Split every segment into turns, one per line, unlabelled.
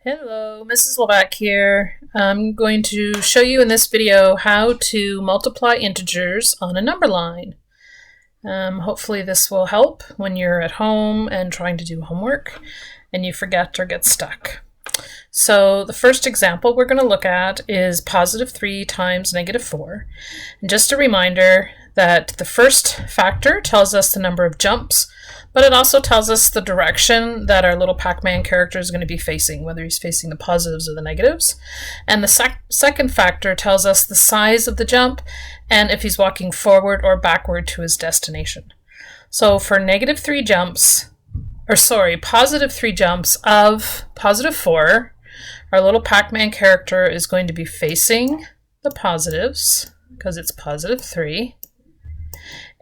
Hello, Mrs. Levac here. I'm going to show you in this video how to multiply integers on a number line. Hopefully this will help when you're at home and trying to do homework and you forget or get stuck. So the first example we're going to look at is positive 3 times negative 4. And just a reminder that the first factor tells us the number of jumps, but it also tells us the direction that our little Pac-Man character is going to be facing, whether he's facing the positives or the negatives. And the second factor tells us the size of the jump and if he's walking forward or backward to his destination. So for positive 3 jumps of positive 4, our little Pac-Man character is going to be facing the positives because it's positive 3.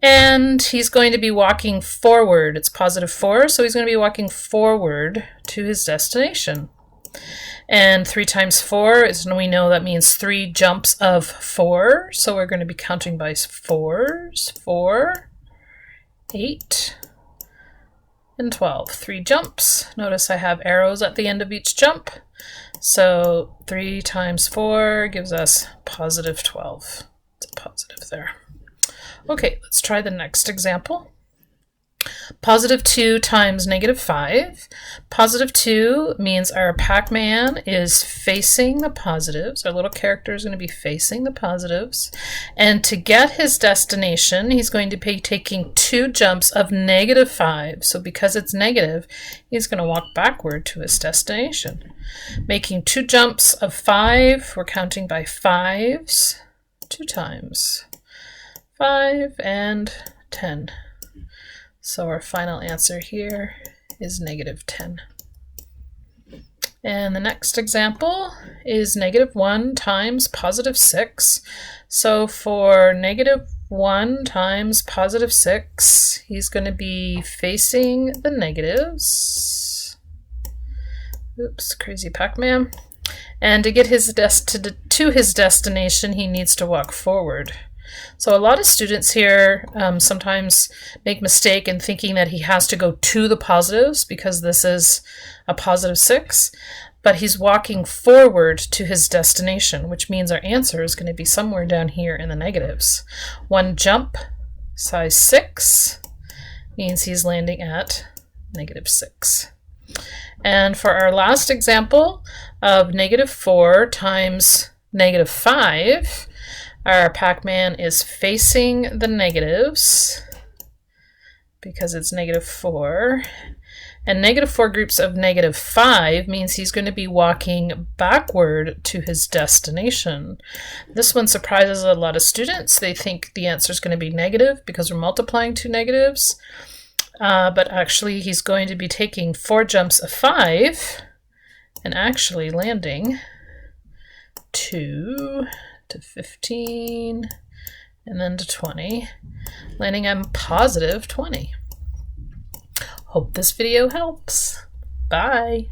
And he's going to be walking forward. It's positive 4, so he's going to be walking forward to his destination. And 3 times 4 is, we know that means 3 jumps of 4. So we're going to be counting by 4s. 4, 8, and 12. 3 jumps. Notice I have arrows at the end of each jump. So 3 times 4 gives us positive 12. It's a positive there. Okay, let's try the next example. Positive 2 times negative 5. Positive 2 means our Pac-Man is facing the positives. Our little character is going to be facing the positives. And to get his destination, he's going to be taking 2 jumps of negative 5. So because it's negative, he's going to walk backward to his destination. Making 2 jumps of 5, we're counting by 5s 2 times. 5 and 10. So our final answer here is negative 10. And the next example is negative 1 times positive 6. So for negative 1 times positive 6, he's going to be facing the negatives. Oops, crazy Pac-Man. And to get to his destination, he needs to walk forward. So a lot of students here sometimes make mistake in thinking that he has to go to the positives because this is a positive 6, but he's walking forward to his destination, which means our answer is going to be somewhere down here in the negatives. 1 jump, size 6, means he's landing at negative 6. And for our last example of negative 4 times negative 5, our Pac-Man is facing the negatives because it's negative 4. And negative 4 groups of negative 5 means he's going to be walking backward to his destination. This one surprises a lot of students. They think the answer is going to be negative because we're multiplying 2 negatives. But actually he's going to be taking 4 jumps of 5 and actually landing to 15, and then to 20, landing on positive 20. Hope this video helps. Bye.